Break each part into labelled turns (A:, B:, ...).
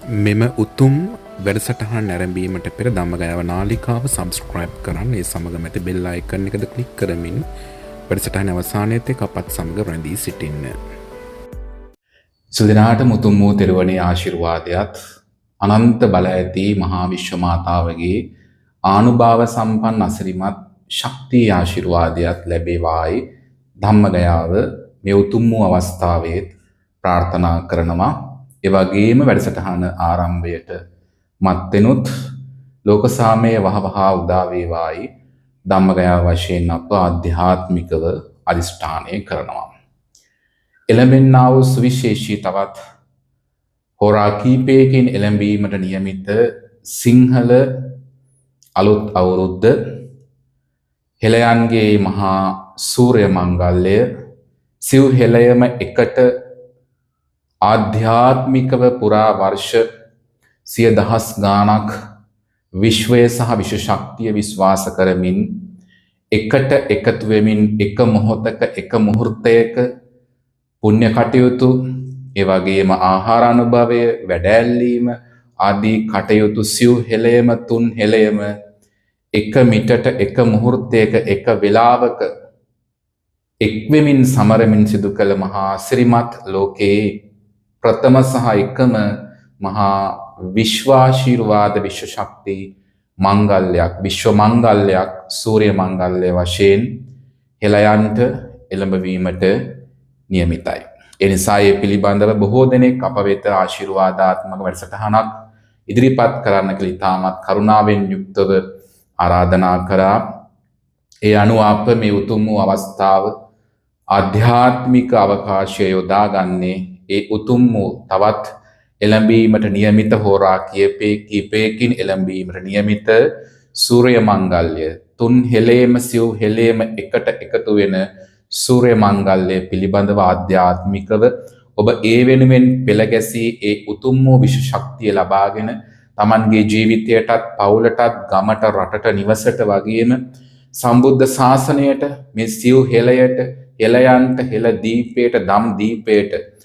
A: මෙම උතුම් වැඩසටහන් නැරඹීමට පෙර ධම්මගයාව නාලිකාව සබස්ක්‍රයිබ් කරන්න. ඒ සමගම ඇති බෙල් අයිකන් එකද ක්ලික් කරමින් වැඩසටහන අවසානයේත් අපත් සමග රැඳී සිටින්න.
B: සුදිනාට මුතුම් වූ තෙරුවනේ ආශිර්වාදයත් අනන්ත බල ඇති මහා විශ්ව මාතාවගේ ආනුභාව සම්පන්න අසිරිමත් ශක්තිය ආශිර්වාදයක් ලැබේවායි ධම්මගයාව මේ උතුම් වූ අවස්ථාවේත් ප්‍රාර්ථනා කරනවා. ඒ වගේම වැඩසටහන ආරම්භයට මත්වෙනුත් ලෝක සාමය වහවහ උදා වේවායි ධම්මගයාව වශයෙන් අප ආධ්‍යාත්මිකව අදිෂ්ඨානය කරනවා. එළඹෙන්නා වූ සුවිශේෂී තවත් හෝරා කීපයකින් එළඹීමට නියමිත සිංහල අලුත් අවුරුද්ද හෙළයන්ගේ මහා සූර්ය මංගල්‍යය සිව් හෙළයම එකට ආධ්‍යාත්මිකව පුරා වර්ෂ 100,000 ගාණක් විශ්වය සහ විශ්ව ශක්තිය විශ්වාස කරමින් එකට එකතු වෙමින් එක මොහොතක එක මුහුර්තයක පුණ්‍ය කටයුතු ඒ වගේම ආහාර අනුභවය වැඩැල්ලීම ආදී කටයුතු සිව් හෙළයම තුන් හෙළයම එක මිටට එක මුහුර්තයක එක වේලාවක එක්වෙමින් සමරමින් සිදු කළ මහා සිරිමත් ලෝකයේ ප්‍රථම සහ එකම මහා විශ්වාශීර්වාද විශ්ව ශක්ති මංගල්‍යයක් විශ්ව මංගල්‍යයක් සූර්ය මංගල්‍ය වශයෙන් හෙළයන්ට එළඹවීමට නියමිතයි. ඒ නිසා මේ පිළිබඳව බොහෝ දෙනෙක් අප වෙත ආශිර්වාදාත්මක වැඩසටහනක් ඉදිරිපත් කරන්න කියලා ඉතාමත් කරුණාවෙන් යුක්තව ආරාධනා කරා. ඒ අනුව අප මේ උතුම් වූ අවස්ථාව ආධ්‍යාත්මික අවකාශය යොදාගන්නේ ඒ උතුම් වූ තවත් එළඹීමට නියමිත හෝරා කීපයකින් එළඹීමට නියමිත සූර්ය මංගල්‍ය තුන් හෙළේම සිව් හෙළේම එකට එකතු වෙන සූර්ය මංගල්‍ය පිළිබඳව ආධ්‍යාත්මිකව ඔබ ඒ වෙනුවෙන් පෙළ ගැසී ඒ උතුම් වූ විශ්ව ශක්තිය ලබාගෙන Tamanගේ ජීවිතයටත් පවුලටත් ගමට රටට නිවසට වගේම සම්බුද්ධ ශාසනයට මේ සිව් හෙළයට හෙළයන්ට හෙළ දීපයට දම් දීපයට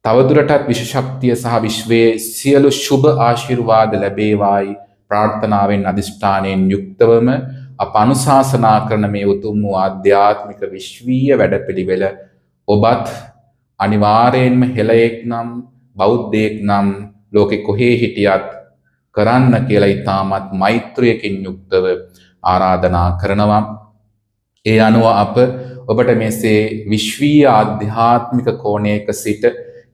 B: තවදුරටත් විශ්ව ශක්තිය සහ විශ්වයේ සියලු සුබ ආශිර්වාද ලැබේවායි ප්‍රාර්ථනාවෙන් අදිෂ්ඨානයෙන් යුක්තවම අප අනුශාසනා කරන මේ උතුම් වූ ආධ්‍යාත්මික විශ්වීය වැඩපිළිවෙල ඔබත් අනිවාර්යෙන්ම හෙළයෙක් නම් බෞද්ධයෙක් නම් ලෝකෙ කොහේ හිටියත් කරන්න කියලා ඉතාමත් මෛත්‍රියකින් යුක්තව ආරාධනා කරනවා. ඒ අනුව අප ඔබට මෙසේ විශ්වීය ආධ්‍යාත්මික කෝණයක සිට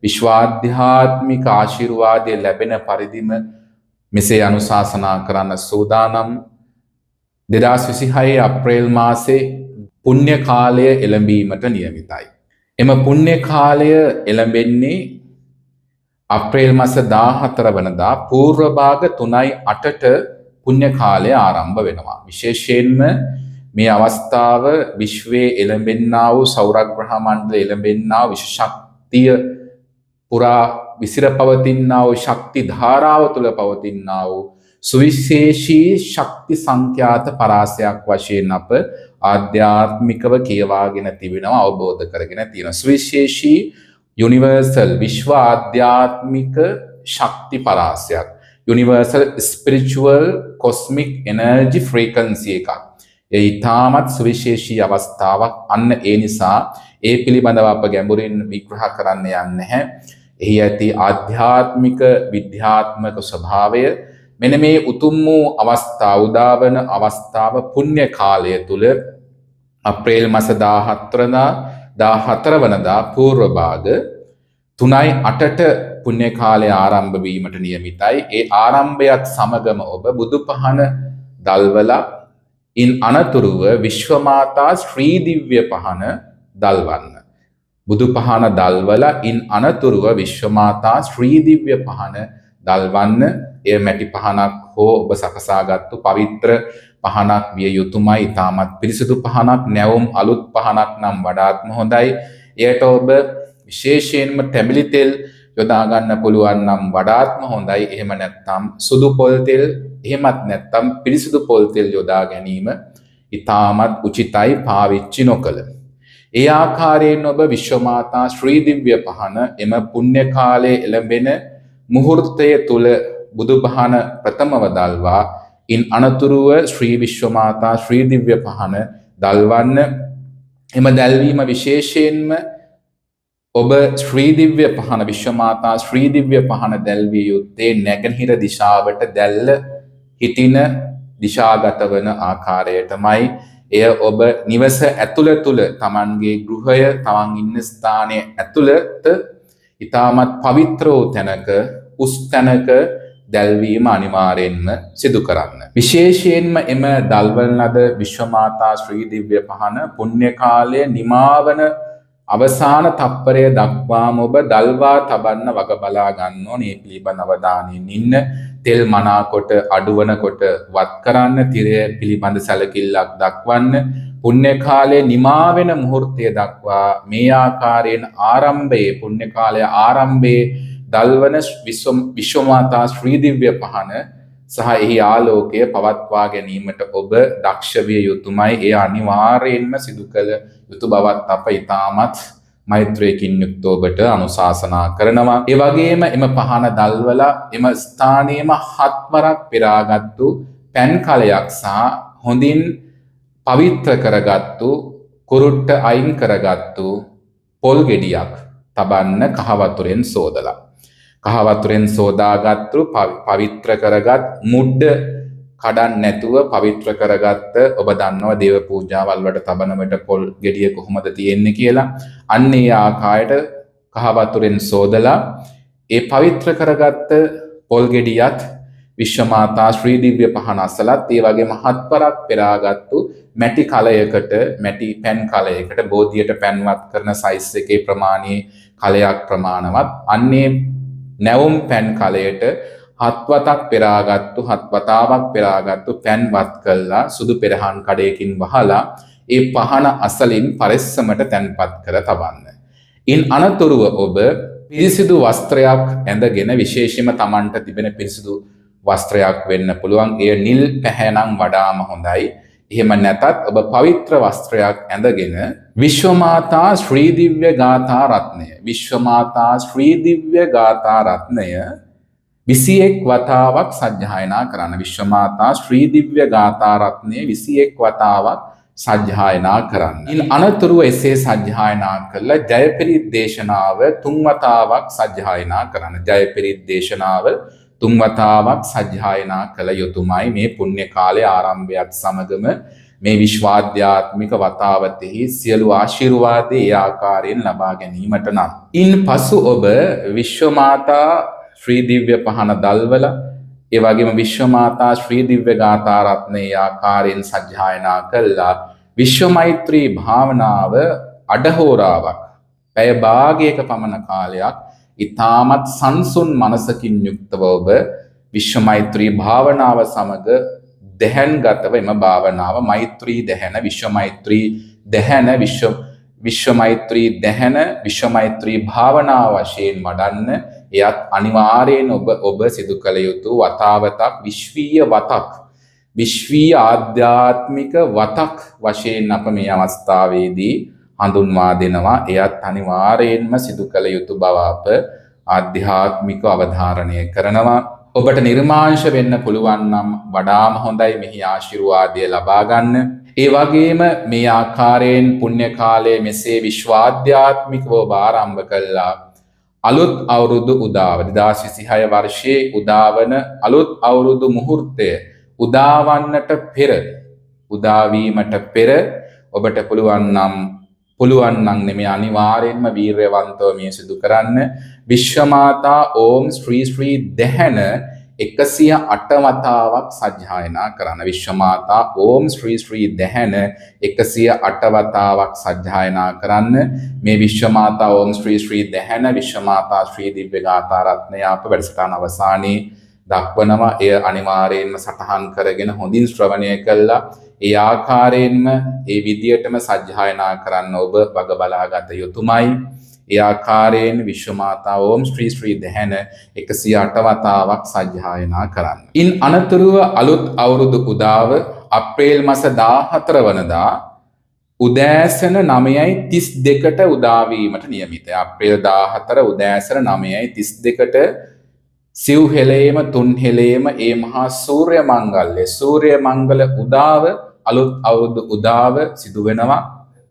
B: විශ්වාධ්‍යාත්මික ආශිර්වාදය ලැබෙන පරිදිම මෙසේ අනුශාසනා කරන්න සූදානම්. 2026 අප්‍රේල් මාසේ පුණ්‍ය කාලය එළඹීමට නියමිතයි. එම පුණ්‍ය කාලය එළඹෙන්නේ අප්‍රේල් මාස 14 වනදා පූර්ව භාග 3:08ට පුණ්‍ය කාලය ආරම්භ වෙනවා. විශේෂයෙන්ම මේ අවස්ථාව විශ්වයේ එළඹෙන්නා වූ සෞරග්‍රහ මණ්ඩලයේ එළඹෙන්නා වූ විශ්ව ශක්තිය පුරා විසිර පවතිනා වූ ශක්ති ධාරාව තුළ පවතිනා වූ සුවිශේෂී ශක්ති සංඛ්‍යාත පරාසයක් වශයෙන් අප ආධ්‍යාත්මිකව කියවාගෙන තිබෙනවා, අවබෝධ කරගෙන තියෙනවා. සුවිශේෂී යුනිවර්සල් විශ්ව ආධ්‍යාත්මික ශක්ති පරාසයක්, universal spiritual cosmic energy frequency එකක්. ඒ ඉතාමත් සුවිශේෂී අවස්ථාවක්. අන්න ඒ නිසා ඒ පිළිබඳව අප ගැඹුරින් විග්‍රහ කරන්න යන්නේ නැහැ. එහි ඇති ආධ්‍යාත්මික විද්‍යාත්මක ස්වභාවය මෙන්න මේ උතුම් වූ අවස්ථාව උදාවන අවස්ථාව පුණ්‍ය කාලය තුල අප්‍රේල් මාස 14 වනදා පූර්ව භාග 3:08ට පුණ්‍ය කාලය ආරම්භ වීමට නියමිතයි. ඒ ආරම්භයත් සමගම ඔබ බුදු පහන දල්වලා ඉන් අනතුරුව විශ්වමාතා ශ්‍රී දිව්‍ය පහන දල්වන්න. බුදු පහන දල්වලා ඉන් අනතුරුව විශ්වමාතා ශ්‍රී දිව්‍ය පහන දල්වන්න. එය මැටි පහනක් හෝ ඔබ සකසාගත්තු පවිත්‍ර පහනක් විය යුතුමයි. ඉතාමත් පිරිසිදු පහනක්, නැවුම් අලුත් පහනක් නම් වඩාත්ම හොඳයි. එයට ඔබ විශේෂයෙන්ම තැඹිලි තෙල් යොදා ගන්න පුළුවන් නම් වඩාත්ම හොඳයි. එහෙම නැත්නම් සුදු පොල් තෙල්, එහෙමත් නැත්නම් පිරිසිදු පොල් තෙල් යොදා ගැනීම ඉතාමත් උචිතයි පාවිච්චි නොකළ. ඒ ආකාරයෙන් ඔබ විශ්වමාතා ශ්‍රී දිව්‍ය පහන එම පුණ්‍ය කාලයේ එළඹෙන මුහුර්තය තුල බුදු පහන ප්‍රථමව දල්වා ඉන් අනතුරුව ශ්‍රී විශ්වමාතා ශ්‍රී දිව්‍ය පහන දල්වන්න. එම දැල්වීම විශේෂයෙන්ම ඔබ ශ්‍රී දිව්‍ය පහන විශ්වමාතා ශ්‍රී දිව්‍ය පහන දැල්විය යුත්තේ නැගෙනහිර දිශාවට දැල්ල හිටින දිශාගත වන ආකාරයටමයි. එය ඔබ නිවස ඇතුළ තුළ තමන්ගේ ගෘහය තමන් ඉන්න ස්ථානය ඇතුළත ඉතාමත් පවිත්‍ර වූ තැනක උස් තැනක දැල්වීම අනිවාර්යෙන්ම සිදු කරන්න. විශේෂයෙන්ම එම දල්වන ලද විශ්වමාතා ශ්‍රී දිව්‍ය පහන පුණ්‍ය කාලය නිමාවන අවසාන තප්පරය දක්වාම ඔබ දල්වා තබන්න වග බලා ගන්න ඕනේ. මේ පිළිබඳ අවධානයෙන් ඉන්න. තෙල් මනාකොට අඩුවනකොට වත් කරන්න, තිරය පිළිබඳ සැලකිල්ලක් දක්වන්න. පුණ්‍ය කාලයේ නිමා වෙන මුහුර්තය දක්වා මේ ආකාරයෙන් ආරම්භයේ පුණ්‍ය කාලය ආරම්භයේ දල්වන විශ්වමාතා ශ්‍රී දිව්‍ය පහන සහ එහි ආලෝකය පවත්වා ගැනීමට ඔබ දක්ෂ විය යුතුමයි. ඒ අනිවාර්යයෙන්ම සිදු කළ යුතු බවත් අප ඉතාමත් මෛත්‍රියකින් යුක්ත ඔබට අනුශාසනා කරනවා. ඒ වගේම එම පහන දල්වලා එම ස්ථානයේම 7 වරක් පෙරාගත්තු පැන් කලයක් සහ හොඳින් පවිත්‍ර කරගත්තු කුරුට්ට අයින් කරගත්තු පොල් ගෙඩියක් තබන්න කහවතුරෙන් සෝදලා. කහවතුරෙන් සෝදාගත්තු පවිත්‍ර කරගත් මුඩ්ඩ කඩන් නැතුව පවිත්‍ර කරගත්ත ඔබ දන්නවා දේව පූජාවල් වලට තබනවට පොල් ගෙඩිය කොහොමද තියෙන්නේ කියලා. අන්න ඒ ආකාරයට කහවතුරෙන් සෝදලා ඒ පවිත්‍ර කරගත්ත පොල් ගෙඩියත් විශ්වමාතා ශ්‍රී දිව්‍ය පහන අසලත් ඒ වගේම 7 වරක් පෙරාගත්තු මැටි කලයකට මැටි පැන් කලයකට බෝධියට පැන්වත් කරන සයිස් එකේ ප්‍රමාණයේ කලයක් ප්‍රමාණවත් අන්නේ නැවුම් පැන් කලයට 7 වතක් පෙරාගත්තු 7 වතාවක් පෙරාගත්තු පැන්වත් කළා සුදු පෙරහන් කඩයකින් වහලා ඒ පහන අසලින් පරිස්සමට තැන්පත් කර තබන්න. ඉන් අනතුරුව ඔබ පිරිසිදු වස්ත්‍රයක් ඇඳගෙන විශේෂයෙන්ම Tamanට තිබෙන පිරිසිදු වස්ත්‍රයක් වෙන්න පුළුවන්. එය නිල් පැහැනම් වඩාම හොඳයි. එහෙම නැතත් ඔබ පවිත්‍ර වස්ත්‍රයක් ඇඳගෙන විශ්වමාතා ශ්‍රී දිව්‍ය ගාථා රත්නය විශ්වමාතා ශ්‍රී දිව්‍ය ගාථා රත්නය 21 වතාවක් සජ්ජායනා කරන්න. විශ්වමාතා ශ්‍රී දිව්‍ය ගාථා රත්නය 21 වතාවක් සජ්ජායනා කරන්න. ඉන් අනතුරුව එසේ සජ්ජායනා කළා ජයපිරිත් දේශනාව 3 වතාවක් සජ්ජායනා කරන්න. ජයපිරිත් දේශනාව 3 වතාවක් සජ්ජායනා කළ යුතුමයි. මේ පුණ්‍ය කාලයේ ආරම්භයත් සමගම මේ විශ්වාධ්‍යාත්මික වතාවතෙහි සියලු ආශිර්වාද ඒ ආකාරයෙන් ලබා ගැනීමට නම්. ඉන් පසු ඔබ විශ්වමාතා ශ්‍රී දිව්‍ය පහන දල්වල ඒ වගේම විශ්වමාතා ශ්‍රී දිව්‍ය ගාථා රත්නයේ ආකාරයෙන් සජ්ජායනා කළා විශ්ව මෛත්‍රී භාවනාව අඩහෝරාවක් පැය භාගයක පමණ කාලයක් ඉතාමත් සංසුන් මනසකින් යුක්තව ඔබ විශ්ව මෛත්‍රී භාවනාව සමග දැහැන්ගතව එම භාවනාව මෛත්‍රී දැහැන විශ්ව මෛත්‍රී දැහැන විශ්ව මෛත්‍රී දැහැන විශ්ව මෛත්‍රී භාවනාව වශයෙන් වඩන්න. එයත් අනිවාර්යෙන් ඔබ සිදු කළ යුතු වතාවතක් විශ්වීය වතක් විශ්වීය ආධ්‍යාත්මික වතක් වශයෙන් අප මේ අවස්ථාවේදී හඳුන්වා දෙනවා. එයත් අනිවාර්යෙන්ම සිදු කළ යුතු බව අප ආධ්‍යාත්මික අවධාරණය කරනවා. ඔබට නිර්මාංශ වෙන්න පුළුවන් නම් වඩාම හොඳයි මෙහි ආශිර්වාදය ලබා ගන්න. ඒ වගේම මේ ආකාරයෙන් පුණ්‍ය කාලයේ මෙසේ විශ්වාධ්‍යාත්මිකව ආරම්භ කළා අලුත් අවුරුදු උදාව 2026 වර්ෂයේ උදාවන අලුත් අවුරුදු මුහුර්තය උදාවන්නට පෙර උදාවීමට පෙර ඔබට පුළුවන් නම් නෙමෙයි අනිවාර්යෙන්ම වීරයවන්තව මේ සිදු කරන්න. විශ්වමාතා ඕම් ශ්‍රී දැහැන 108 වතාවක් සජ්ජායනා කරන්න. විශ්වමාතා ඕම් ශ්‍රී දැහැන 108 වතාවක් සජ්ජායනා කරන්න. මේ විශ්වමාතා ඕම් ශ්‍රී දැහැන විශ්වමාතා ශ්‍රී දිව්‍ය ගාථා රත්නය අප වැඩසටහන අවසානයේ දක්වනවා. එය අනිවාර්යෙන්ම සටහන් කරගෙන හොඳින් ශ්‍රවණය කළා ඒ ආකාරයෙන්ම ඒ විදියටම සජ්ජායනා කරන්න ඔබ වග බලාගත යුතුමයි. ඒ ආකාරයෙන් විශ්වමාතා ඕම් ශ්‍රී දැහැන 108 වතාවක් සජ්ජායනා කරන්න. ඉන් අනතුරුව අලුත් අවුරුදු උදාව අප්‍රේල් මාස 14 වනදා උදෑසන 9:32ට උදා වීමට නියමිතයි. අප්‍රේල් 14 උදෑසන 9:32ට සිව් හෙලේම තුන් හෙලේම ඒ මහා සූර්ය මංගල්‍ය සූර්ය මංගල උදාව අලුත් අවුරුදු උදාව සිදු වෙනවා.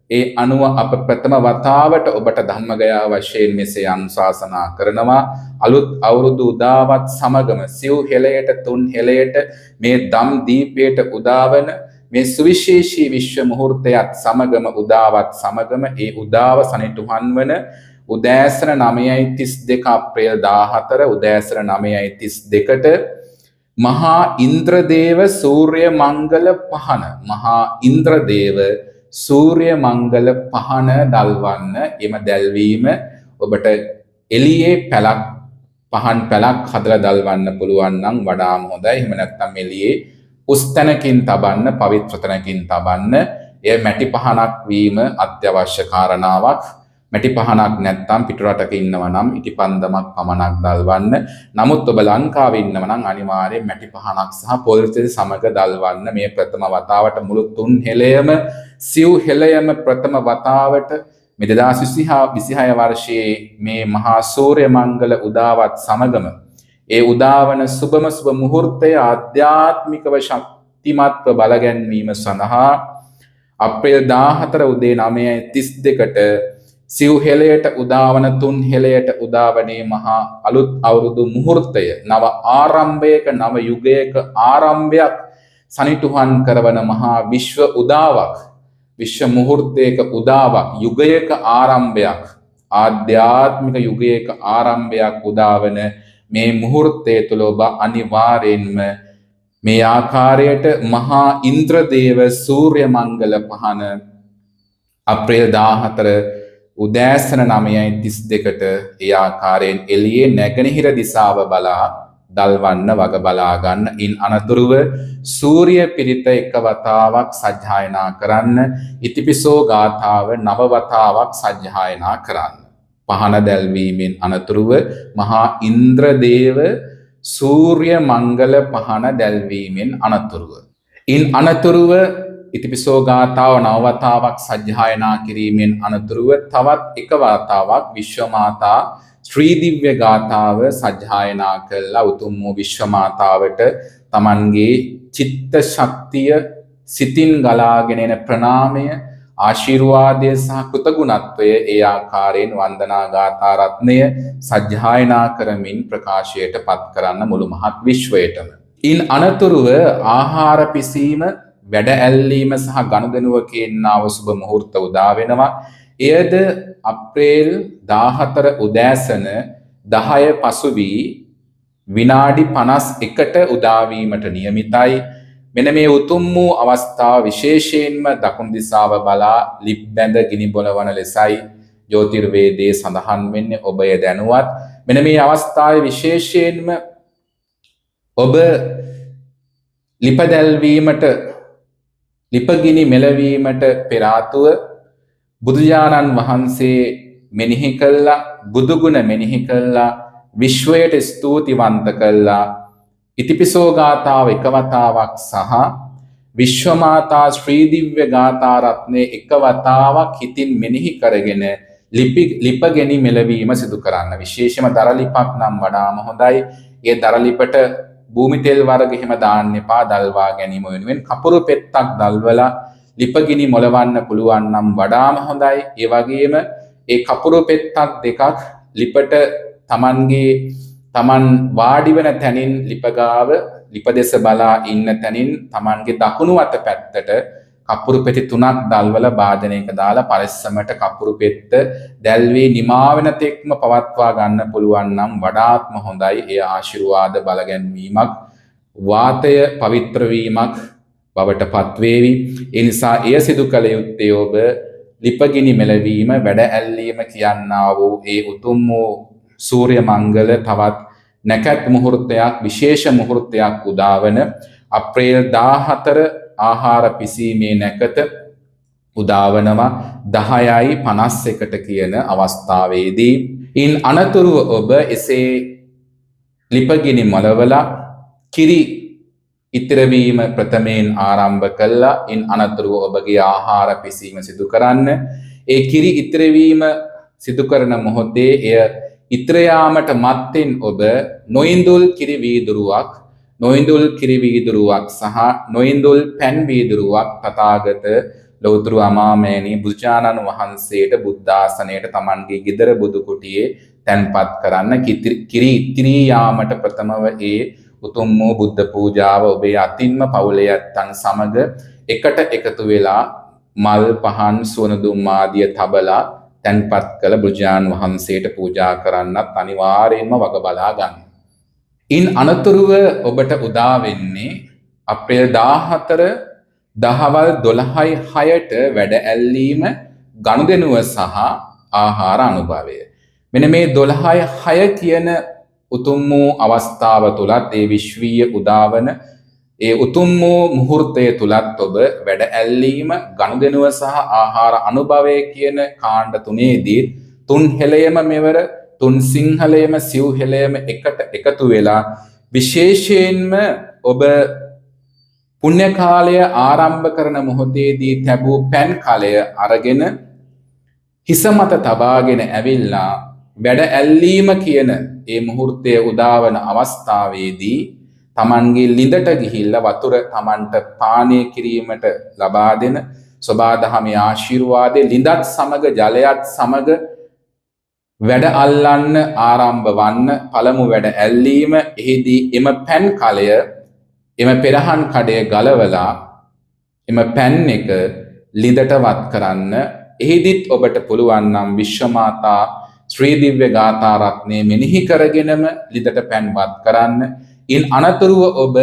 B: ඒ අනුව අප ප්‍රථම වතාවට ඔබට ධම්මගයා වශයෙන් මෙසේ අනුශාසනා කරනවා. අලුත් අවුරුදු උදාවත් සමගම සිව් හෙලයට තුන් හෙලයට මේ ධම් දීපයට උදාවන මේ සුවිශේෂී විශ්ව මුහුර්තයත් සමගම උදාවත් සමගම ඒ උදාව සනිටුහන් වන උදෑසන 9:32 අප්‍රේල් 14 උදෑසන 9:32ට මහා ඉන්ද්‍රදේව සූර්ය මංගල පහන මහා ඉන්ද්‍රදේව සූර්ය මංගල පහන දල්වන්න. එම දැල්වීම ඔබට එළියේ පැලක් පහන් පැලක් හදලා දල්වන්න පුළුවන් නම් වඩාම හොඳයි. එහෙම නැත්නම් එළියේ උස්තැනකින් තබන්න, පවිත්‍ර තැනකින් තබන්න. එය මැටි පහනක් වීම අත්‍යවශ්‍ය කාරණාවක්. මැටි පහනක් නැත්නම් පිටරටක ඉන්නවා නම් ඉටිපන්දමක් පමණක් දල්වන්න. නමුත් ඔබ ලංකාවේ ඉන්නවා නම් අනිවාර්යයෙන් මැටි පහනක් සහ පොල් තෙල් සමග දල්වන්න. මේ ප්‍රථම වතාවට මුළු තුන් හෙළයම සිව් හෙළයම ප්‍රථම වතාවට මේ 2026 වර්ෂයේ මේ මහා සූර්ය මංගල උදාවත් සමගම ඒ උදාවන සුබම සුබ මුහුර්තය ආධ්‍යාත්මිකව ශක්තිමත්ව බලගැන්වීම සඳහා අප්‍රේල් 14 උදේ 9:32ට සිව් හෙළයට උදාවන තුන් හෙළයට උදාවනේ මහා අලුත් අවුරුදු මුහුර්තය නව ආරම්භයක නව යුගයක ආරම්භයක් සනිටුහන් කරවන මහා විශ්ව උදාවක් විශ්ව මුහුර්තයක උදාවක් යුගයක ආරම්භයක් ආධ්‍යාත්මික යුගයක ආරම්භයක් උදාවන මේ මුහුර්තය තුළ ඔබ අනිවාර්යෙන්ම මේ ආකාරයට මහා ඉන්ද්‍රදේව සූර්ය මංගල පහන අප්‍රේල් 14 උදෑසන 9:32ට ඒ ආකාරයෙන් එළියේ නැගෙනහිර දිශාව බලා දල්වන්න වග බලා ගන්න. ඉන් අනතුරුව සූර්ය පිරිත එක වතාවක් සජ්ජායනා කරන්න. ඉතිපිසෝ ගාථාව නව වතාවක් සජ්ජායනා කරන්න. පහන දැල්වීමෙන් අනතුරුව මහා ඉන්ද්‍රදේව සූර්ය මංගල පහන දැල්වීමෙන් අනතුරුව ඉන් අනතුරුව ඉතිපිසෝ ගාථාව නව වතාවක් සජ්ජායනා කිරීමෙන් අනතුරුව තවත් එක වතාවක් විශ්වමාතා ශ්‍රී දිව්‍ය ගාථාව සජ්ජායනා කළා. උතුම් වූ විශ්වමාතාවට තමන්ගේ චිත්ත ශක්තිය සිතින් ගලාගෙන එන ප්‍රණාමය ආශිර්වාදය සහ කෘතගුණත්වය ඒ ආකාරයෙන් වන්දනා ගාථා රත්නය සජ්ජායනා කරමින් ප්‍රකාශයට පත් කරන්න මුළු මහත් විශ්වයටම. ඉන් අනතුරුව ආහාර පිසීම වැඩ ඇල්ලීම සහ ගනුදෙනුවකින් ආව සුබ මුහුර්ත උදා වෙනවා. එයද අප්‍රේල් 14 උදෑසන 10 පසු වී විනාඩි 51ට උදා වීමට නියමිතයි. මෙන්න මේ උතුම් වූ අවස්ථාව විශේෂයෙන්ම දකුණු දිශාව බලා ලිප් බැඳ ගිනි බොලවන ලෙසයි ජ්‍යොතිර්වේදයේ සඳහන් වෙන්නේ. ඔබ එය දැනුවත්. මෙන්න මේ අවස්ථාවේ විශේෂයෙන්ම ඔබ ලිප දැල්වීමට ලිපගිනි මෙලවීමට පෙර ආතුව බුදුජානන් වහන්සේ මෙනෙහි කළා, බුදුගුණ මෙනෙහි කළා, විශ්වයට ස්තුතිවන්ත කළා. ඉතිපිසෝ ගාථාව එක වතාවක් සහ විශ්වමාතා ශ්‍රී දිව්‍ය ගාථා රත්නයේ එක වතාවක් හිතින් මෙනෙහි කරගෙන ලිපගෙනි මෙලවීම සිදු කරන්න. විශේෂම දර ලිපක් නම් වඩාම හොඳයි. ඒ දර ලිපට භූමි තෙල් වර්ග එහෙම දාන්න එපා. දල්වා ගැනීම වෙනුවෙන් කපුරු පෙත්තක් දල්වලා ලිපගිනි මොලවන්න පුළුවන් නම් වඩාම හොඳයි. ඒ වගේම ඒ කපුරු පෙත්තක් දෙකක් ලිපට තමන් වාඩි වෙන තැනින් ලිපගාව ලිප දෙස බලා ඉන්න තැනින් තමන්ගේ දකුණු අත පැත්තට කපුරු පෙති 3ක් දල්වලා භාජනයක දාලා පරිස්සමට කපුරු පෙත්ත දැල්වී නිමා වෙන තෙක්ම පවත්වා ගන්න පුළුවන් නම් වඩාත්ම හොඳයි. ඒ ආශිර්වාද බලගැන්වීමක් වාතය පවිත්‍ර වීමක් බවට පත්වේවි. ඒ නිසා එය සිදු කළ යුත්තේ ඔබ ලිපගිනි මෙලවීම වැඩ ඇල්ලීම කියන්නා වූ ඒ උතුම් වූ සූර්ය මංගල තවත් නැකත් මුහුර්තයක් විශේෂ මුහුර්තයක් උදාවන අප්‍රේල් 14 ආහාර පිසීමේ නැකත උදාවනවා 10:51ට කියන අවස්ථාවේදී. ඉන් අනතුරුව ඔබ එසේ ලිපගිනි මොලවලා කිරි ඉතිරවීම ප්‍රථමයෙන් ආරම්භ කළා. ඉන් අනතුරුව ඔබගේ ආහාර පිසීම සිදු කරන්න. ඒ කිරි ඉතිරවීම සිදු කරන මොහොතේ එය ඉතර යාමට මත්තෙන් ඔබ නොඉඳුල් කිරි වීදුරුවක් සහ නොඉඳුල් පැන් වීදුරුවක් තථාගත ලෞතර අමාමෑණී බුදුචානන් වහන්සේට බුද්ධාසනයට Tamanගේ ගෙදර බුදු කුටියේ තැන්පත් කරන්න. කිරි ඉතිරී යාමට ප්‍රථමව ඒ උතුම් වූ බුද්ධ පූජාව ඔබේ අතින්ම පවුලේ ඇත්තන් සමග එකට එකතු වෙලා මල් පහන් සුවඳ ආදිය තබලා තැන්පත් කළ බුදුජාන් වහන්සේට පූජා කරන්නත් අනිවාර්යයෙන්ම වග බලා ගන්න. ඉන් අනතුරුව ඔබට උදා වෙන්නේ අප්‍රේල් 14 දහවල් 12:06ට වැඩ ඇල්ලීම ගනුදෙනුව සහ ආහාර අනුභවය. මෙන්න මේ 12:06 කියන උතුම් වූ අවස්ථාව තුලත් ඒ විශ්වීය උදාවන ඒ උතුම් වූ මුහුර්තය තුලත් ඔබ වැඩ ඇල්ලීම ගනුදෙනුව සහ ආහාර අනුභවය කියන කාණ්ඩ තුනේදී තුන් හෙළයම මෙවර තුන් සිංහලයම සිව් හෙළයම එකට එකතු වෙලා විශේෂයෙන්ම ඔබ පුණ්‍ය කාලය ආරම්භ කරන මොහොතේදී තැබූ පැන් කලය අරගෙන හිස මත තබාගෙන ඇවිල්ලා වැඩ ඇල්ලීම කියන ඒ මුහුර්තයේ උදාවන අවස්ථාවේදී Tamanගේ ලිඳට ගිහිල්ලා වතුර Tamanට පානය කිරීමට ලබා දෙන සබාදහමේ ආශිර්වාදයේ ලිඳත් සමග ජලයත් සමග වැඩ අල්ලන්න ආරම්භ වන්න පළමු වැඩ ඇල්ලීම. එහිදී එම පැන් කලය එම පෙරහන් කඩය ගලවලා එම පැන් එක ලිඳට වත් කරන්න. එහිදීත් ඔබට පුළුවන් නම් විශ්වමාතා ශ්‍රී දිව්‍ය ගාථා රත්නය මෙනෙහි කරගෙනම ලිඳට පැන් වත් කරන්න. ඉන් අනතුරුව ඔබ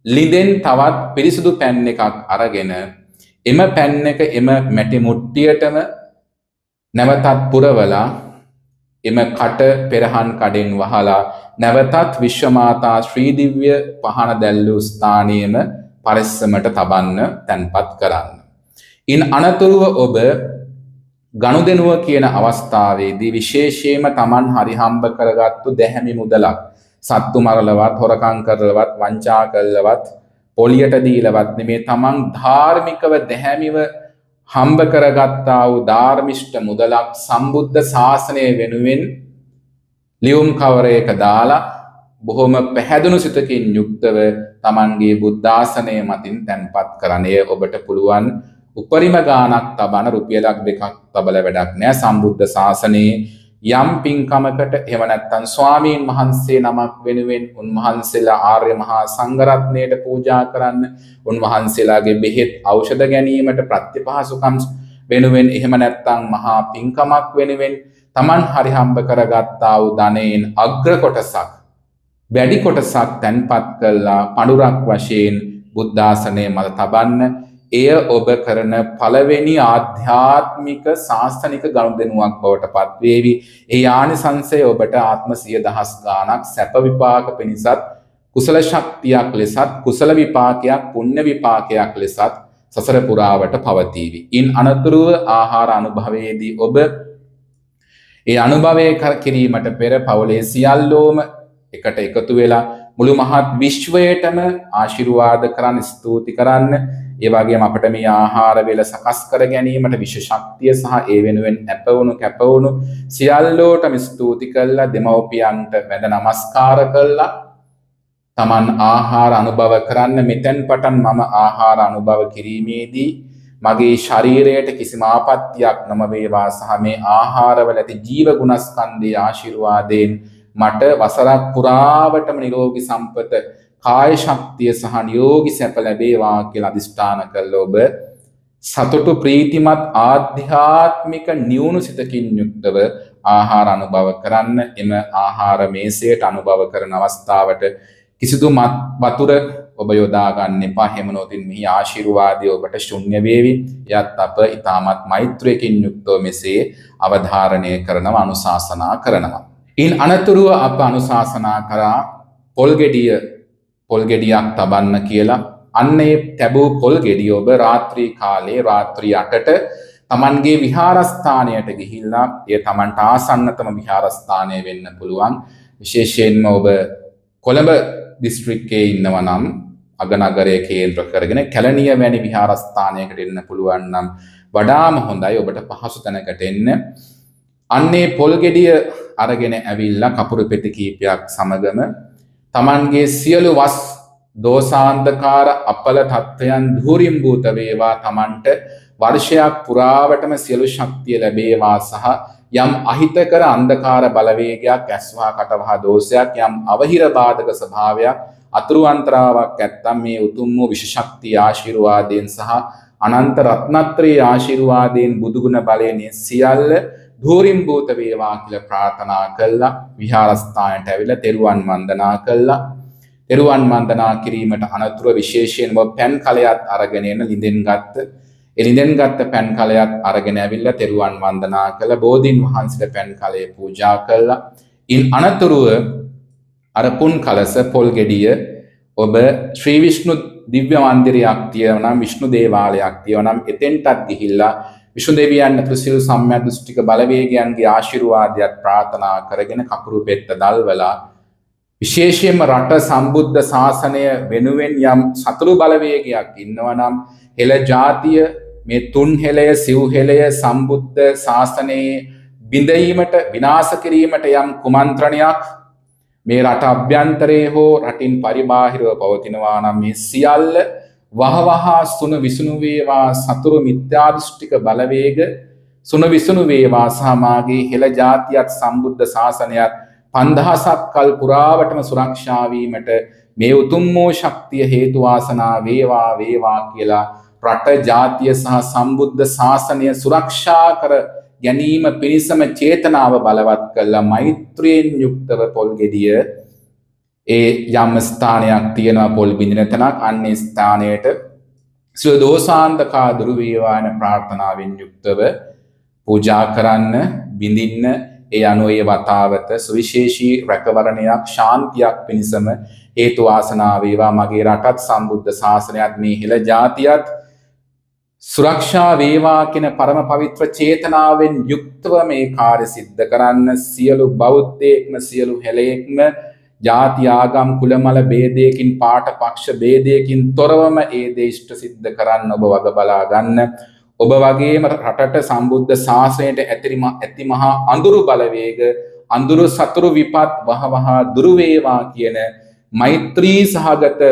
B: ලිඳෙන් තවත් පිරිසුදු පැන් එකක් අරගෙන එම පැන් එක එම මැටි මුට්ටියටම නැවතත් පුරවලා එම කට පෙරහන් කඩෙන් වහලා නැවතත් විශ්වමාතා ශ්‍රී දිව්‍ය පහන දැල්වූ ස්ථානයේම පරිස්සමට තබන්න තැන්පත් කරන්න. ඉන් අනතුරුව ඔබ ගනුදෙනුව කියන අවස්ථාවේදී විශේෂයෙන්ම Taman හරි හම්බ කරගත්තු දැහැමි මුදලක් සත්තු මරලවත් හොරකම් කරලවත් වංචා කරලවත් පොලියට දීලවත් නෙමේ Taman ධාර්මිකව දැහැමිව හම්බ කරගත්තා වූ ධාර්මිෂ්ඨ මුදලක් සම්බුද්ධ ශාසනය වෙනුවෙන් ලියුම් කවරයක දාලා බොහොම පැහැදුණු සිතකින් යුක්තව Tamanගේ බුද්ධාසනය මතින් තැන්පත් කරන්න. ඔබට පුළුවන් උපරිම ගාණක් තබන රුපියලක් දෙකක් තබල වැඩක් නෑ. සම්බුද්ධ ශාසනයේ යම් පින්කමකට එහෙම නැත්නම් ස්වාමීන් වහන්සේ නමක් වෙනුවෙන් උන්වහන්සේලා ආර්ය මහා සංඝරත්නයට පූජා කරන්න, උන්වහන්සේලාගේ බෙහෙත් ඖෂධ ගැනීමට ප්‍රතිපහසුකම් වෙනුවෙන් එහෙම නැත්නම් මහා පින්කමක් වෙනුවෙන් Taman හරි හම්බ කරගත්තා වූ ධනයෙන් අග්‍ර කොටසක් වැඩි කොටසක් තැන්පත් කළා පඳුරක් වශයෙන් බුද්ධාසනයේ මත තබන්න. එය ඔබ කරන පළවෙනි ආධ්‍යාත්මික ශාස්ත්‍රනික ගනුදෙනුවක් බවට පත්වේවි. ඒ ආනිසංසය ඔබට ආත්ම 100,000 ගාණක් සැප විපාක පිණිසත් කුසල ශක්තියක් ලෙසත් කුසල විපාකයක් පුණ්‍ය විපාකයක් ලෙසත් සසර පුරාවට පවතීවි. ඉන් අනතුරුව ආහාර අනුභවයේදී ඔබ ඒ අනුභවය කිරීමට පෙර පවුලේ සියල්ලෝම එකට එකතු වෙලා මුළු මහත් විශ්වයටම ආශිර්වාද කරන්න ස්තුති කරන්න. ඒ වගේම අපිට මේ ආහාර වේල සකස් කර ගැනීමට විශේෂ ශක්තිය සහ ඒ වෙනුවෙන් කැපවුණු සියල්ලෝටම ස්තුති කළා. දෙමව්පියන්ට වැඳ නමස්කාර කළා. Taman ආහාර අනුභව කරන්න. මෙතෙන් පටන් මම ආහාර අනුභව කිරීමේදී මගේ ශරීරයට කිසිම ආපත්‍යක් නොම වේවා සහ මේ ආහාරවල ඇති ජීව ගුණස්කන්ධයේ ආශිර්වාදයෙන් මට වසරක් පුරාවටම නිරෝගී සම්පත කාය ශක්තිය සහ නිරෝගී සැප ලැබේවා කියලා අදිෂ්ඨාන කළ ඔබ සතුටු ප්‍රීතිමත් ආධ්‍යාත්මික නියුණු සිතකින් යුක්තව ආහාර අනුභව කරන්න. එම ආහාර මේසයට අනුභව කරන අවස්ථාවට කිසිදු වතුර ඔබ යොදා ගන්න එපා. එහෙම නොතින් මෙහි ආශිර්වාදය ඔබට ශුන්‍ය වේවි. යත් අප ඊටමත් මෛත්‍රියකින් යුක්තව මෙසේ අවධාරණය කරනවා, අනුශාසනා කරනවා. ඉන් අනතුරුව අප අනුශාසනා කරා පොල් ගෙඩියක් තබන්න කියලා. අන්නේ තැබූ පොල් ගෙඩිය ඔබ රාත්‍රී කාලේ රාත්‍රී 8ට Tamanගේ විහාරස්ථානයට ගිහිල්ලා එය Tamanට ආසන්නතම විහාරස්ථානය වෙන්න පුළුවන්. විශේෂයෙන්ම ඔබ කොළඹ දිස්ත්‍රික්කයේ ඉන්නවා නම් අගනගරය කේන්ද්‍ර කරගෙන කැලණිය වැනි විහාරස්ථානයකට එන්න පුළුවන් නම් වඩාම හොඳයි. ඔබට පහසු තැනකට එන්න. අන්නේ පොල් ගෙඩිය අරගෙන ඇවිල්ලා කපුරු පෙති කීපයක් සමගම තමන්ගේ සියලු වස් දෝසාන්ධකාර අපල තත්ත්වයන් ධූරින් භූත වේවා, තමන්ට වර්ෂයක් පුරාවටම සියලු ශක්තිය ලැබේවා, සහ යම් අහිතකර අන්ධකාර බලවේගයක්, ඇස්වහා කටවහා දෝෂයක්, යම් අවහිර බාධක ස්වභාවයක්, අතුරු අන්තරාවක් ඇත්තම් මේ උතුම් වූ විශේෂක්තිය ආශිර්වාදයෙන් සහ අනන්ත රත්නත්‍රයේ ආශිර්වාදයෙන් බුදුගුණ බලයෙන් සියල්ල ධූරින් භූත වේවා කියලා ප්‍රාර්ථනා කළා. විහාරස්ථානයට ඇවිල්ලා තෙරුවන් වන්දනා කළා. තෙරුවන් වන්දනා කිරීමට අනතුරු විශේෂයෙන්ම පෑන් කලයක් අරගෙන එන ලිඳෙන් ගත්ත. ඒ ලිඳෙන් ගත්ත පෑන් කලයක් අරගෙන ඇවිල්ලා තෙරුවන් වන්දනා කළා. බෝධීන් වහන්සේට පෑන් කලය පූජා කළා. ඉන් අනතුරුව අර පුන් කලස පොල් ගෙඩිය ඔබ ශ්‍රී විෂ්ණු දිව්‍ය මන්දිරයක් තියෙනවා නම්, විෂ්ණු දේවාලයක් තියෙනවා නම් එතෙන්ටත් ගිහිල්ලා විෂ්ණු දෙවියන් ඇතුළු සියලු සම්‍යක් දෘෂ්ටික බලවේගයන්ගේ ආශිර්වාදයක් ප්‍රාර්ථනා කරගෙන කපුරු පෙත්ත දල්වලා, විශේෂයෙන්ම රට සම්බුද්ධ ශාසනය වෙනුවෙන් යම් සතුරු බලවේගයක් ඉන්නවා නම් හෙළ ජාතිය මේ තුන් හෙළය සිව් හෙළය සම්බුද්ධ ශාසනයේ බිඳීමට විනාශ කිරීමට යම් කුමන්ත්‍රණයක් මේ රට අභ්‍යන්තරයේ හෝ රටින් පරිබාහිරව පවතිනවා නම් මේ සියල්ල වහවහා සුණු විසුණු වේවා, සතුරු මිත්‍යා දෘෂ්ටික බලවේග සුණු විසුණු වේවා, සහ මාගේ හෙළ ජාතියත් සම්බුද්ධ ශාසනයත් 5000ක් කල් පුරාවටම සුරක්ෂා වීමට මේ උතුම් වූ ශක්තිය හේතු වාසනා වේවා වේවා කියලා රට ජාතිය සහ සම්බුද්ධ ශාසනය සුරක්ෂා කර ගැනීම පිණිසම චේතනාව බලවත් කළා. මෛත්‍රියෙන් යුක්තව පොල් ගෙඩිය ඒ යම් ස්ථානයක් තියෙනවා පොල් බිඳින තැනක්, අන්නේ ස්ථානයට සිය දෝසාන්ධකා දුරු වේවා යන ප්‍රාර්ථනාවෙන් යුක්තව පූජා කරන්න, බිඳින්න. ඒ අනුව ඒ වතාවත සුවිශේෂී රැකවරණයක්, ශාන්තියක් පිණිසම හේතු වාසනා වේවා. මගේ රටත් සම්බුද්ධ ශාසනයත් මේ හෙළ ජාතියත් සුරක්ෂා වේවා කියන පරම පවිත්‍ර චේතනාවෙන් යුක්තව මේ කාර්ය සිද්ධ කරන්න සියලු බෞද්ධයෙක්ම සියලු හෙළයෙක්ම ජාති ආගම් කුලමල ભેදයකින් පාට පක්ෂ ભેදයකින් තොරවම ඒ දේ ඉෂ්ට සිද්ධ කරන්න ඔබ වග බලා ගන්න. ඔබ වගේම රටට සම්බුද්ධ ශාසනයට ඇති මහා අඳුරු බලවේග, අඳුරු සතුරු විපත් වහවහා දුරු වේවා කියන මෛත්‍රී සහගත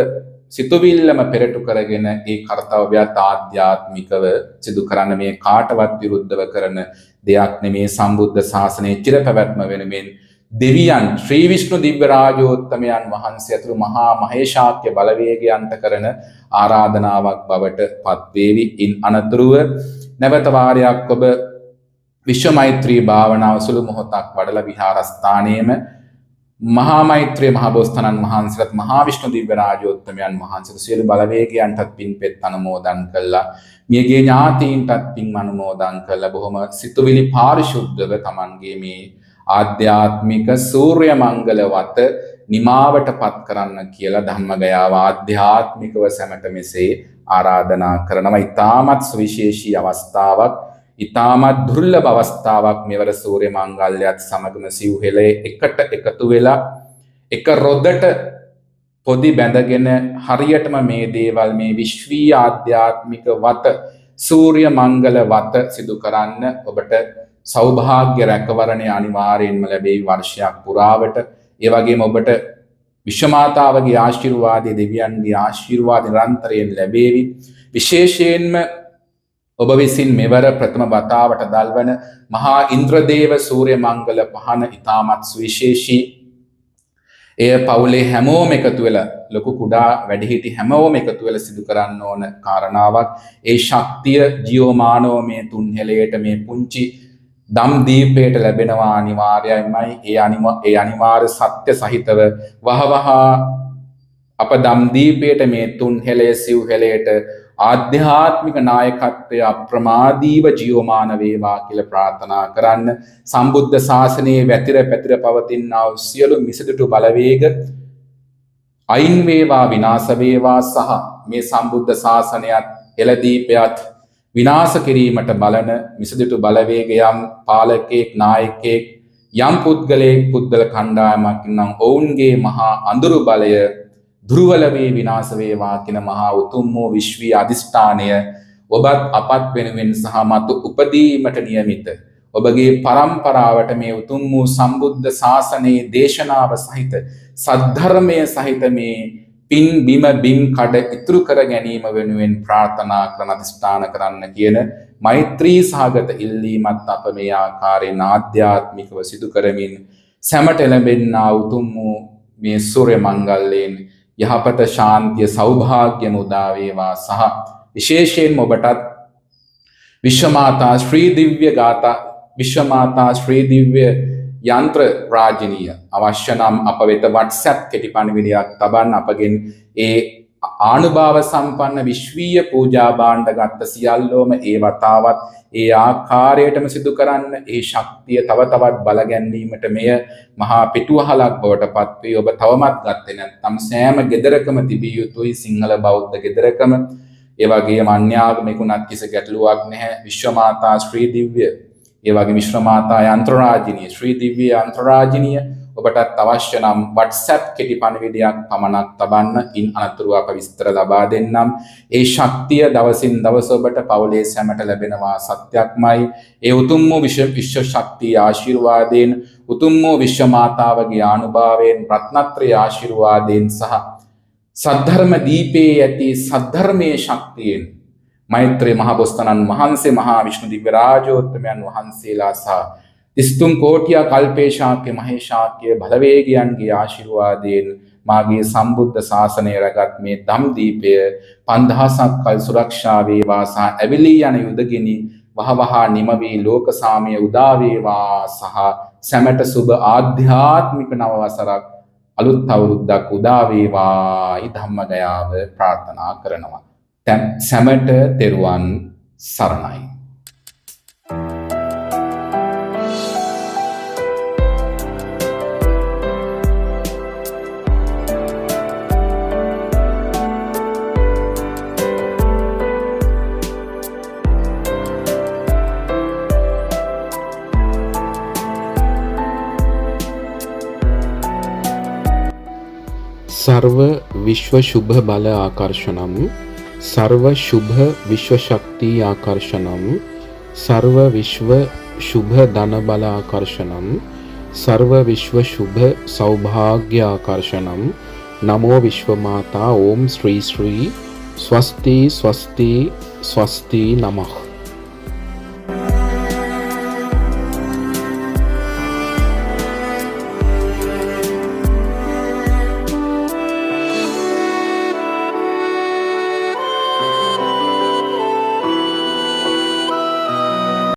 B: සිතුවිල්ලම පෙරටු කරගෙන ඒ කර්තව්‍යයත් ආධ්‍යාත්මිකව සිදු කරන්න. මේ කාටවත් විරුද්ධව කරන දෙයක් නෙමේ. සම්බුද්ධ ශාසනයේ චිරපැවැත්ම වෙනුවෙන් දෙවියන් ශ්‍රී විෂ්ණු දිව්‍ය රාජෝත්තමයන් වහන්සේ ඇතුළු මහා මහේශාක්‍ය බලවේගයන්ට කරන ආරාධනාවක් බවට පත්වේවි. ඉන් අනතුරුව නැවත වාරයක් ඔබ විශ්ව මෛත්‍රී භාවනාව සුළු මොහොතක් වඩලා විහාරස්ථානයේම මහා මෛත්‍රී මහබෝසතාණන් වහන්සේට මහා විෂ්ණු දිව්‍ය රාජෝත්තමයන් වහන්සේට සියලු බලවේගයන්ටත් පින්පෙත් අනුමෝදන් කළා. මියගේ ඥාතීන්ටත් පින් අනුමෝදන් කළා. බොහොම සිතුවිලි පාරිශුද්ධව Tamanගේ මේ ආධ්‍යාත්මික සූර්ය මංගල වත නිමාවට පත් කරන්න කියලා ධම්මගයාව ආධ්‍යාත්මිකව සැමට මෙසේ ආරාධනා කරනවා. ඊටමත් සුවිශේෂී අවස්ථාවක්, ඊටමත් දුර්ලභ අවස්ථාවක්. මෙවර සූර්ය මංගල්‍යයත් සමගම සිව්හෙලේ එකට එකතු වෙලා එක රොදට පොදි බැඳගෙන හරියටම මේ දේවල් මේ විශ්වීය ආධ්‍යාත්මික වත සූර්ය මංගල වත සිදු කරන්න ඔබට සෞභාග්‍ය රැකවරණය අනිවාර්යෙන්ම ලැබෙයි වර්ෂයක් පුරාවට. ඒ වගේම ඔබට විශ්වමාතාවගේ ආශිර්වාදයේ, දෙවියන්ගේ ආශිර්වාද නිරන්තරයෙන් ලැබේවි. විශේෂයෙන්ම ඔබ විසින් මෙවර ප්‍රථම වතාවට දල්වන මහා ඉන්ද්‍රදේව සූර්ය මංගල පහන ඉතාමත් සුවිශේෂී. එය පවුලේ හැමෝම එකතු වෙලා, ලොකු කුඩා වැඩිහිටි හැමෝම එකතු වෙලා සිදු කරන්න ඕන කාරණාවක්. ඒ ශක්තිය ජීවමානව මේ තුන් හෙළයට මේ පුංචි දම් දීපයට ලැබෙනවා අනිවාර්යයිමයි. ඒ අනිවාර්ය සත්‍ය සහිතව වහවහා අප දම් දීපයට මේ තුන් හෙළය සිව් හෙළයට ආධ්‍යාත්මික නායකත්වය අප්‍රමාදීව ජීවමාන වේවා කියලා ප්‍රාර්ථනා කරන්න. සම්බුද්ධ ශාසනයේ වැතිර පැතිර පවතිනා සියලු මිසදිටු බලවේග අයින් වේවා, විනාශ වේවා, සහ මේ සම්බුද්ධ ශාසනයත් එළදීපයත් විනාශ කිරීමට බලන මිසදිටු බලවේග යම් පාලකෙක්, නායකයෙක්, යම් පුද්ගලයෙක්, පුද්ගල කණ්ඩායමක් නම් ඔවුන්ගේ මහා අඳුරු බලය දුර්වල වේ, විනාශ වේවා කියන මහා උතුම් වූ විශ්වීය අධිෂ්ඨානය ඔබත් අපත් වෙනුවෙන් සහ මතු උපදීමට නියමිත ඔබගේ පරම්පරාවට මේ උතුම් වූ සම්බුද්ධ ශාසනයේ දේශනාව සහිත සද්ධර්මය සහිත මේ පින් බිම් කඩ ඉතුරු කර ගැනීම වෙනුවෙන් ප්‍රාර්ථනා කරන අධිෂ්ඨාන කරන්න කියන මෛත්‍රී සහගත ඉල්ලීමත් අප මේ ආකාරයෙන් ආධ්‍යාත්මිකව සිදු කරමින් සැමට එළඹෙන්නා උතුම් වූ මේ සූර්ය මංගල්‍යයෙන් යහපත ශාන්තිය සෞභාග්‍යම උදා වේවා සහ විශේෂයෙන් ඔබටත් විශ්වමාතා ශ්‍රී දිව්‍ය ගාථා විශ්වමාතා ශ්‍රී දිව්‍ය යන්ත්‍ර රාජිනිය අවශ්‍ය නම් අප වෙත WhatsApp කෙටි පණිවිඩයක් තබන්න අපගෙන් ඒ ආනුභාව සම්පන්න විශ්වීය පූජා භාණ්ඩ ගත්ත සියල්ලෝම ඒ වතාවත් ඒ ආකාරයටම සිදු කරන්න ඒ ශක්තිය තව තවත් බල ගැන්වීමට මෙය මහා පිටුවහලක් බවට පත් වේ. ඔබ තවමත් ගත්තේ නැත්නම් සෑම ගෙදරකම තිබිය යුතුයි සිංහල බෞද්ධ ගෙදරකම. ඒ වගේම අන්‍යාගමිකුණත් කිසි ගැටලුවක් නැහැ. විශ්වමාතා ශ්‍රී දිව්‍ය ඒ වගේ විශ්වමාතා යන්ත්‍රරාජිනිය ශ්‍රී දිව්‍ය යන්ත්‍රරාජිනිය ඔබටත් අවශ්‍ය නම් WhatsApp කෙටි පණිවිඩයක් පමණක් තබන්න. ඉන් අනතුරුව අප විස්තර ලබා දෙන්නම්. ඒ ශක්තිය දවසින් දවස ඔබට පවුලේ සැමට ලැබෙනවා සත්‍යක්මයි. ඒ උතුම් වූ විශ්ව ශක්තිය ආශිර්වාදයෙන් උතුම් වූ විශ්වමාතාවගේ ආනුභාවයෙන් රත්නත්‍රය ආශිර්වාදයෙන් සහ සද්ධර්ම දීපේ ඇති සද්ධර්මයේ ශක්තියෙන් මෛත්‍රී මහබෝසතාණන් වහන්සේ මහා විෂ්ණු දිව්‍ය රාජෝත්තමයන් වහන්සේලා සහ 33 කෝටිය කල්පේශාක්‍ය මහේශාක්‍ය බලවේගයන්ගේ ආශිර්වාදයෙන් මාගේ සම්බුද්ධ ශාසනය රැගත් මේ ධම් දීපය 5000ක් කල් සුරක්ෂා වේවා සහ ඇවිලී යන යුදගිනි වහවහ නිම වී ලෝක සාමය උදා වේවා සහ සැමට සුබ ආධ්‍යාත්මික නව වසරක් අලුත් අවුරුද්දක් උදා වේවා යි ධම්මගයාව ප්‍රාර්ථනා කරනවා. සැමට තෙරුවන් සරණයි.
A: सर्व विश्व शुभ बल आकर्षणम सर्व शुभ विश्व शक्ति आकर्षणम सर्व विश्व शुभ धन बल आकर्षणम सर्व विश्व शुभ सौभाग्य आकर्षणम नमो विश्वमाता ओम श्री श्री स्वस्ति स्वस्ति स्वस्ति नमः.